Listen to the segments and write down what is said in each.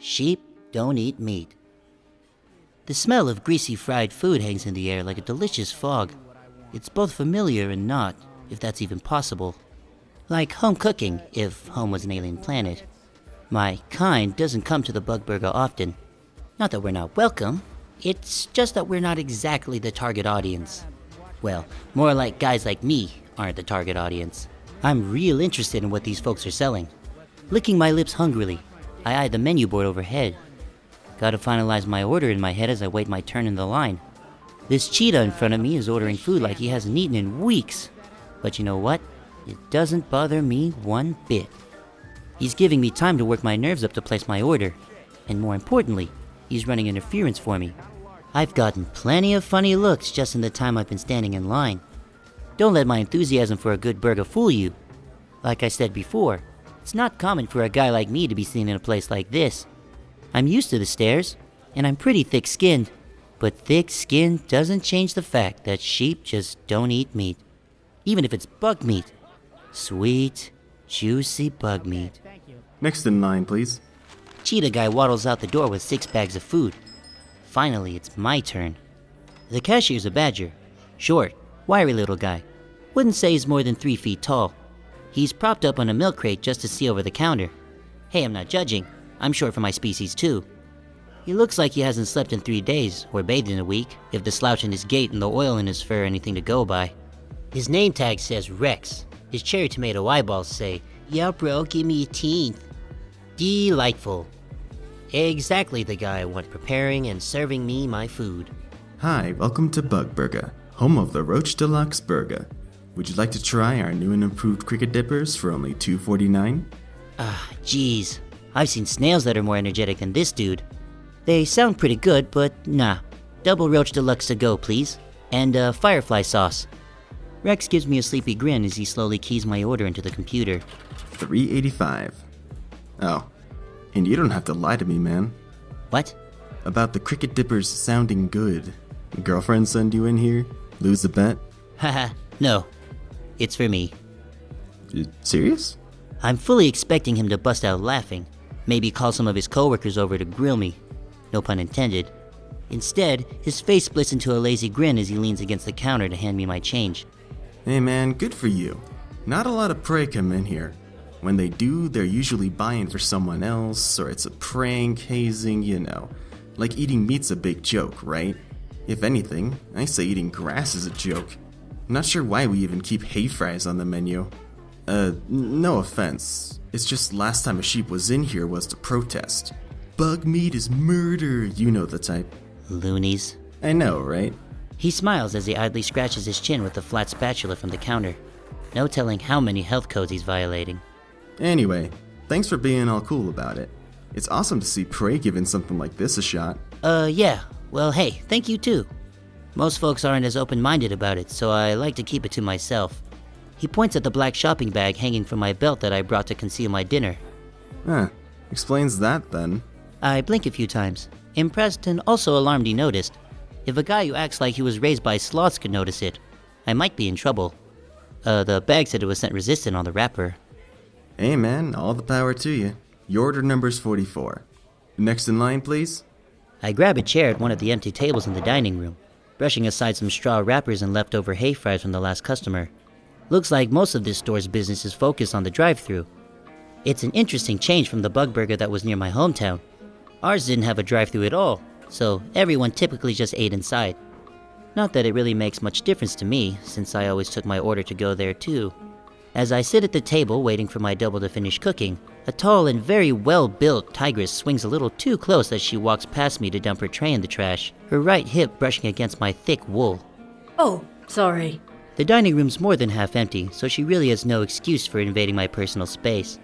Sheep don't eat meat. The smell of greasy fried food hangs in the air like a delicious fog. It's both familiar and not, if that's even possible. Like home cooking, if home was an alien planet. My kind doesn't come to the Bug Burger often. Not that we're not welcome, it's just that we're not exactly the target audience. Well, more like guys like me aren't the target audience. I'm real interested in what these folks are selling. Licking my lips hungrily, I eye the menu board overhead. Gotta finalize my order in my head as I wait my turn in the line. This cheetah in front of me is ordering food like he hasn't eaten in weeks. But you know what? It doesn't bother me one bit. He's giving me time to work my nerves up to place my order. And more importantly, he's running interference for me. I've gotten plenty of funny looks just in the time I've been standing in line. Don't let my enthusiasm for a good burger fool you. Like I said before, it's not common for a guy like me to be seen in a place like this. I'm used to the stares, and I'm pretty thick-skinned. But thick skin doesn't change the fact that sheep just don't eat meat. Even if it's bug meat. Sweet, juicy bug meat. Next in line, please. Cheetah guy waddles out the door with 6 bags of food. Finally, it's my turn. The cashier's a badger. Short, wiry little guy. Wouldn't say he's more than 3 feet tall. He's propped up on a milk crate just to see over the counter. Hey, I'm not judging. I'm short for my species too. He looks like he hasn't slept in 3 days, or bathed in a week, if the slouch in his gait and the oil in his fur are anything to go by. His name tag says Rex. His cherry tomato eyeballs say, "Yeah bro, give me a teenth." Delightful. Exactly the guy I want preparing and serving me my food. Hi, welcome to Bug Burger, home of the Roach Deluxe Burger. Would you like to try our new and improved cricket dippers for only $2.49? Geez. I've seen snails that are more energetic than this dude. They sound pretty good, but nah. Double Roach Deluxe to go, please. And firefly sauce. Rex gives me a sleepy grin as he slowly keys my order into the computer. $3.85. Oh, and you don't have to lie to me, man. What? About the cricket dippers sounding good. Girlfriend send you in here? Lose a bet? Haha, no. It's for me. You serious? I'm fully expecting him to bust out laughing. Maybe call some of his coworkers over to grill me. No pun intended. Instead, his face splits into a lazy grin as he leans against the counter to hand me my change. Hey man, good for you. Not a lot of prey come in here. When they do, they're usually buying for someone else, or it's a prank, hazing, you know. Like eating meat's a big joke, right? If anything, I say eating grass is a joke. I'm not sure why we even keep hay fries on the menu. No offense. It's just last time a sheep was in here was to protest. Bug meat is murder, you know the type. Loonies. I know, right? He smiles as he idly scratches his chin with a flat spatula from the counter. No telling how many health codes he's violating. Anyway, thanks for being all cool about it. It's awesome to see prey giving something like this a shot. Yeah. Well, hey, thank you too. Most folks aren't as open-minded about it, so I like to keep it to myself. He points at the black shopping bag hanging from my belt that I brought to conceal my dinner. Explains that then. I blink a few times, impressed and also alarmed he noticed. If a guy who acts like he was raised by sloths could notice it, I might be in trouble. The bag said it was scent resistant on the wrapper. Hey man, all the power to you. Your order number's 44. Next in line, please. I grab a chair at one of the empty tables in the dining room, brushing aside some straw wrappers and leftover hay fries from the last customer. Looks like most of this store's business is focused on the drive-thru. It's an interesting change from the Bug Burger that was near my hometown. Ours didn't have a drive-thru at all, so everyone typically just ate inside. Not that it really makes much difference to me, since I always took my order to go there too. As I sit at the table waiting for my double to finish cooking, a tall and very well-built tigress swings a little too close as she walks past me to dump her tray in the trash, her right hip brushing against my thick wool. Oh, sorry. The dining room's more than half empty, so she really has no excuse for invading my personal space.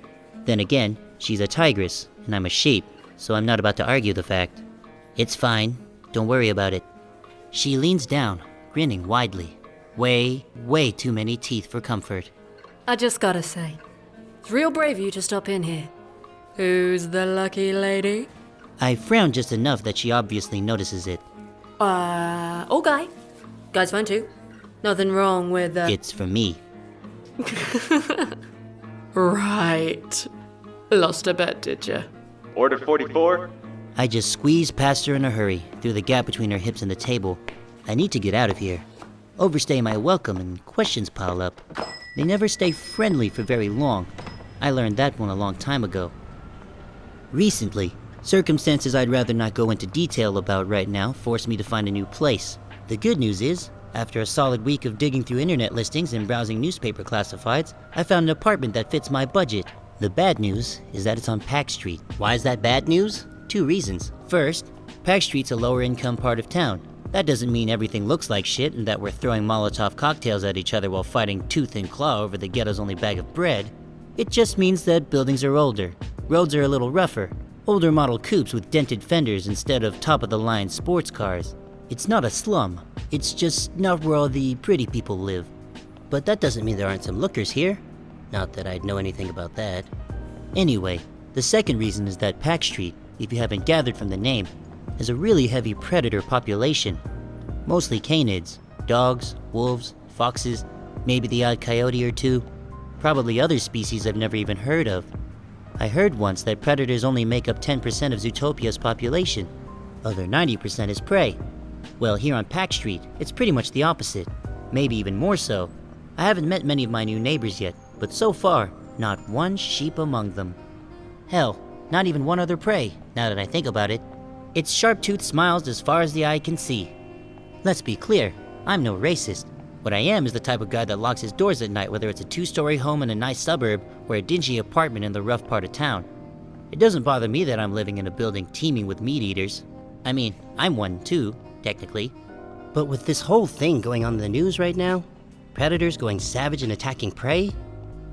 Then again, she's a tigress, and I'm a sheep, so I'm not about to argue the fact. It's fine. Don't worry about it. She leans down, grinning widely. Way too many teeth for comfort. I just gotta say, it's real brave of you to stop in here. Who's the lucky lady? I frown just enough that she obviously notices it. Oh, guy. Guy's fine too. Nothing wrong with, It's for me. Right. Lost a bet, did ya? Order 44? I just squeeze past her in a hurry, through the gap between her hips and the table. I need to get out of here. Overstay my welcome and questions pile up. They never stay friendly for very long. I learned that one a long time ago. Recently, circumstances I'd rather not go into detail about right now forced me to find a new place. The good news is, after a solid week of digging through internet listings and browsing newspaper classifieds, I found an apartment that fits my budget. The bad news is that it's on Pack Street. Why is that bad news? 2 reasons. First, Pack Street's a lower income part of town. That doesn't mean everything looks like shit and that we're throwing Molotov cocktails at each other while fighting tooth and claw over the ghetto's only bag of bread. It just means that buildings are older. Roads are a little rougher. Older model coupes with dented fenders instead of top-of-the-line sports cars. It's not a slum. It's just not where all the pretty people live. But that doesn't mean there aren't some lookers here. Not that I'd know anything about that. Anyway, the second reason is that Pack Street, if you haven't gathered from the name, has a really heavy predator population. Mostly canids, dogs, wolves, foxes, maybe the odd coyote or two. Probably other species I've never even heard of. I heard once that predators only make up 10% of Zootopia's population. Other 90% is prey. Well, here on Pack Street, it's pretty much the opposite. Maybe even more so. I haven't met many of my new neighbors yet, but so far, not one sheep among them. Hell, not even one other prey, now that I think about it. It's sharp-toothed smiles as far as the eye can see. Let's be clear, I'm no racist. What I am is the type of guy that locks his doors at night, whether it's a 2-story home in a nice suburb or a dingy apartment in the rough part of town. It doesn't bother me that I'm living in a building teeming with meat eaters. I mean, I'm one too, technically. But with this whole thing going on in the news right now, predators going savage and attacking prey,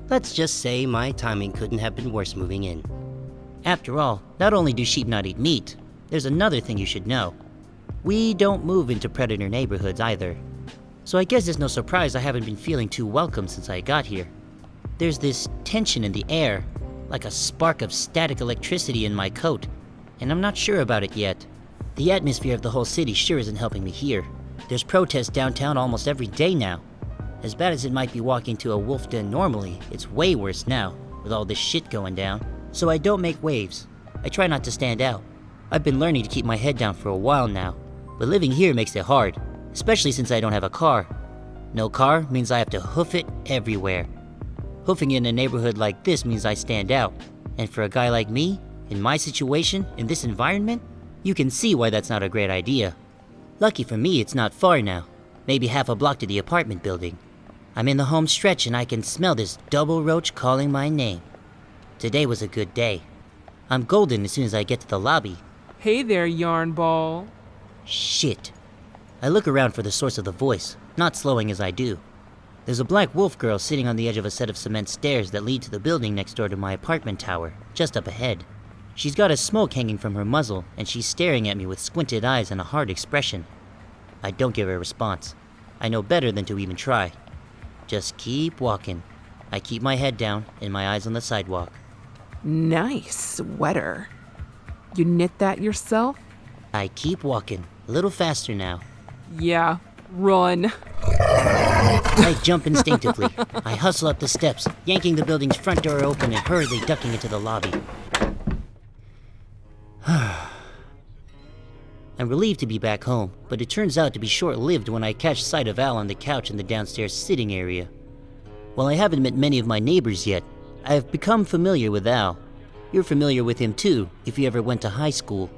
let's just say my timing couldn't have been worse moving in. After all, not only do sheep not eat meat, there's another thing you should know. We don't move into predator neighborhoods either. So I guess it's no surprise I haven't been feeling too welcome since I got here. There's this tension in the air, like a spark of static electricity in my coat, and I'm not sure about it yet. The atmosphere of the whole city sure isn't helping me here. There's protests downtown almost every day now. As bad as it might be walking to a wolf den normally, it's way worse now, with all this shit going down. So I don't make waves. I try not to stand out. I've been learning to keep my head down for a while now, but living here makes it hard, especially since I don't have a car. No car means I have to hoof it everywhere. Hoofing in a neighborhood like this means I stand out, and for a guy like me, in my situation, in this environment, you can see why that's not a great idea. Lucky for me, it's not far now, maybe half a block to the apartment building. I'm in the home stretch and I can smell this double roach calling my name. Today was a good day. I'm golden as soon as I get to the lobby. Hey there, yarn ball. Shit. I look around for the source of the voice, not slowing as I do. There's a black wolf girl sitting on the edge of a set of cement stairs that lead to the building next door to my apartment tower, just up ahead. She's got a smoke hanging from her muzzle, and she's staring at me with squinted eyes and a hard expression. I don't give her a response. I know better than to even try. Just keep walking. I keep my head down and my eyes on the sidewalk. Nice sweater. You knit that yourself? I keep walking, a little faster now. Yeah, run. I jump instinctively. I hustle up the steps, yanking the building's front door open and hurriedly ducking into the lobby. I'm relieved to be back home, but it turns out to be short-lived when I catch sight of Al on the couch in the downstairs sitting area. While I haven't met many of my neighbors yet, I have become familiar with Al. You're familiar with him too, if you ever went to high school.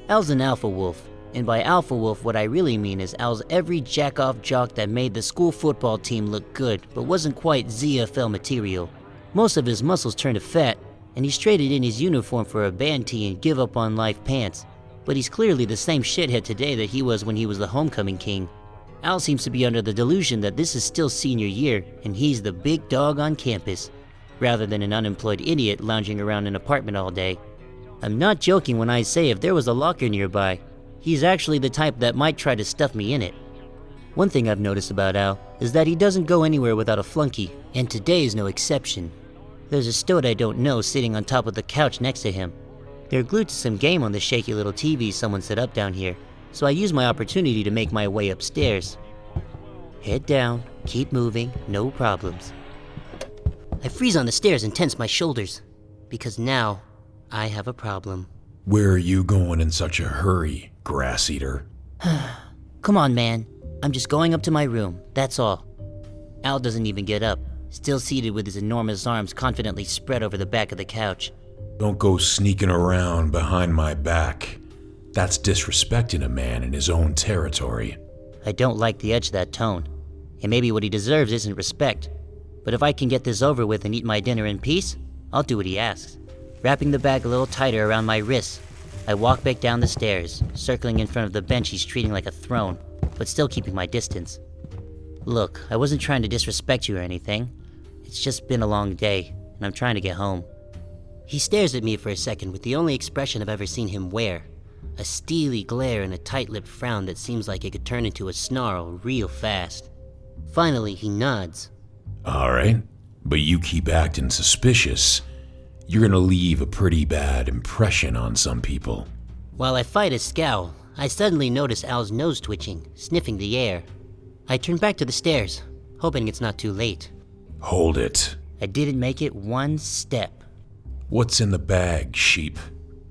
Al's an alpha wolf, and by alpha wolf what I really mean is Al's every jack-off jock that made the school football team look good, but wasn't quite ZFL material. Most of his muscles turned to fat, and he's traded in his uniform for a band tee and give up on life pants. But he's clearly the same shithead today that he was when he was the homecoming king. Al seems to be under the delusion that this is still senior year, and he's the big dog on campus, rather than an unemployed idiot lounging around an apartment all day. I'm not joking when I say if there was a locker nearby, he's actually the type that might try to stuff me in it. One thing I've noticed about Al is that he doesn't go anywhere without a flunky, and today is no exception. There's a stoat I don't know sitting on top of the couch next to him. They're glued to some game on the shaky little TV someone set up down here, so I use my opportunity to make my way upstairs. Head down, keep moving, no problems. I freeze on the stairs and tense my shoulders, because now I have a problem. Where are you going in such a hurry, grass eater? Come on, man. I'm just going up to my room, that's all. Al doesn't even get up, still seated with his enormous arms confidently spread over the back of the couch. Don't go sneaking around behind my back. That's disrespecting a man in his own territory. I don't like the edge of that tone. And maybe what he deserves isn't respect. But if I can get this over with and eat my dinner in peace, I'll do what he asks. Wrapping the bag a little tighter around my wrists, I walk back down the stairs, circling in front of the bench he's treating like a throne, but still keeping my distance. Look, I wasn't trying to disrespect you or anything. It's just been a long day, and I'm trying to get home. He stares at me for a second with the only expression I've ever seen him wear. A steely glare and a tight-lipped frown that seems like it could turn into a snarl real fast. Finally, he nods. All right, but you keep acting suspicious. You're gonna leave a pretty bad impression on some people. While I fight a scowl, I suddenly notice Al's nose twitching, sniffing the air. I turn back to the stairs, hoping it's not too late. Hold it. I didn't make it one step. What's in the bag, sheep?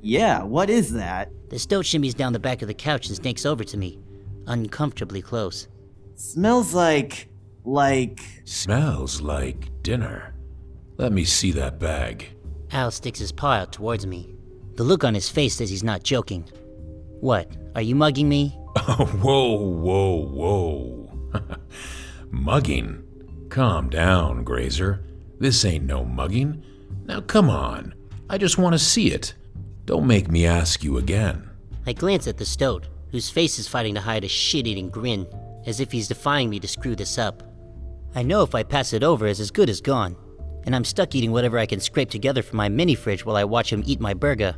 Yeah, what is that? The stoat shimmies down the back of the couch and snakes over to me, uncomfortably close. Smells like... Smells like dinner. Let me see that bag. Al sticks his paw out towards me. The look on his face says he's not joking. What, are you mugging me? Oh, whoa. Mugging? Calm down, Grazer. This ain't no mugging. Now come on, I just want to see it. Don't make me ask you again. I glance at the stoat, whose face is fighting to hide a shit-eating grin, as if he's defying me to screw this up. I know if I pass it over, it's as good as gone, and I'm stuck eating whatever I can scrape together from my mini-fridge while I watch him eat my burger.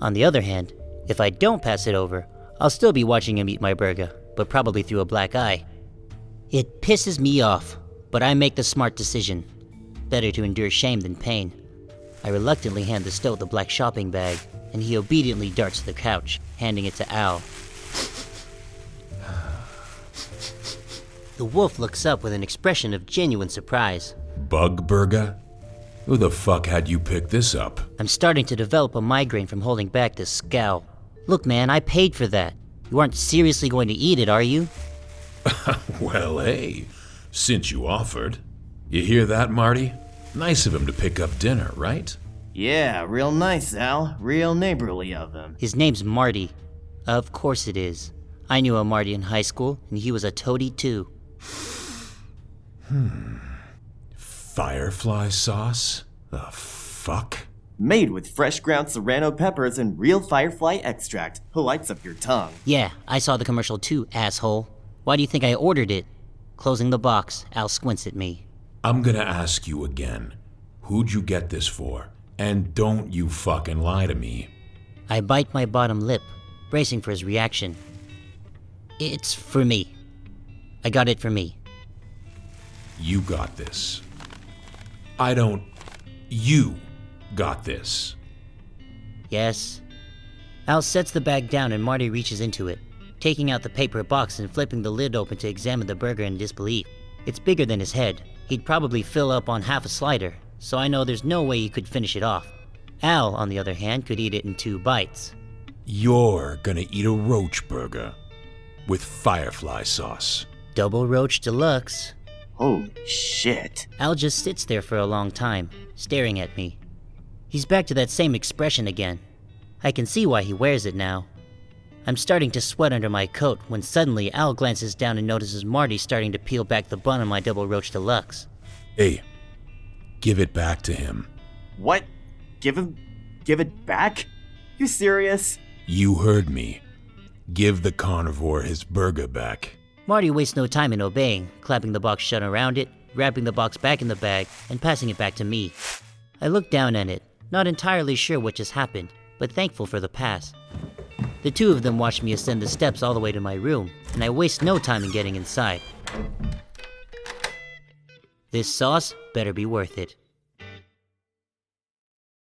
On the other hand, if I don't pass it over, I'll still be watching him eat my burger, but probably through a black eye. It pisses me off, but I make the smart decision. Better to endure shame than pain. I reluctantly hand the stoat the black shopping bag, and he obediently darts to the couch, handing it to Al. The wolf looks up with an expression of genuine surprise. Bug burger? Who the fuck had you pick this up? I'm starting to develop a migraine from holding back this scowl. Look, man, I paid for that. You aren't seriously going to eat it, are you? Well, hey, since you offered. You hear that, Marty? Nice of him to pick up dinner, right? Yeah, real nice, Al. Real neighborly of him. His name's Marty. Of course it is. I knew a Marty in high school, and he was a toady too. Firefly sauce? The fuck? Made with fresh ground serrano peppers and real firefly extract. Lights up your tongue. Yeah, I saw the commercial too, asshole. Why do you think I ordered it? Closing the box, Al squints at me. I'm gonna ask you again. Who'd you get this for? And don't you fucking lie to me. I bite my bottom lip, bracing for his reaction. It's for me. I got it for me. You got this. You got this. Yes. Al sets the bag down and Marty reaches into it, taking out the paper box and flipping the lid open to examine the burger in disbelief. It's bigger than his head. He'd probably fill up on half a slider, so I know there's no way he could finish it off. Al, on the other hand, could eat it in 2 bites. You're gonna eat a roach burger with firefly sauce. Double roach deluxe. Holy shit. Al just sits there for a long time, staring at me. He's back to that same expression again. I can see why he wears it now. I'm starting to sweat under my coat when suddenly Al glances down and notices Marty starting to peel back the bun on my double roach deluxe. Hey, give it back to him. What? Give it back? You serious? You heard me. Give the carnivore his burger back. Marty wastes no time in obeying, clapping the box shut around it, wrapping the box back in the bag, and passing it back to me. I look down at it, not entirely sure what just happened, but thankful for the pass. The two of them watch me ascend the steps all the way to my room, and I waste no time in getting inside. This sauce better be worth it.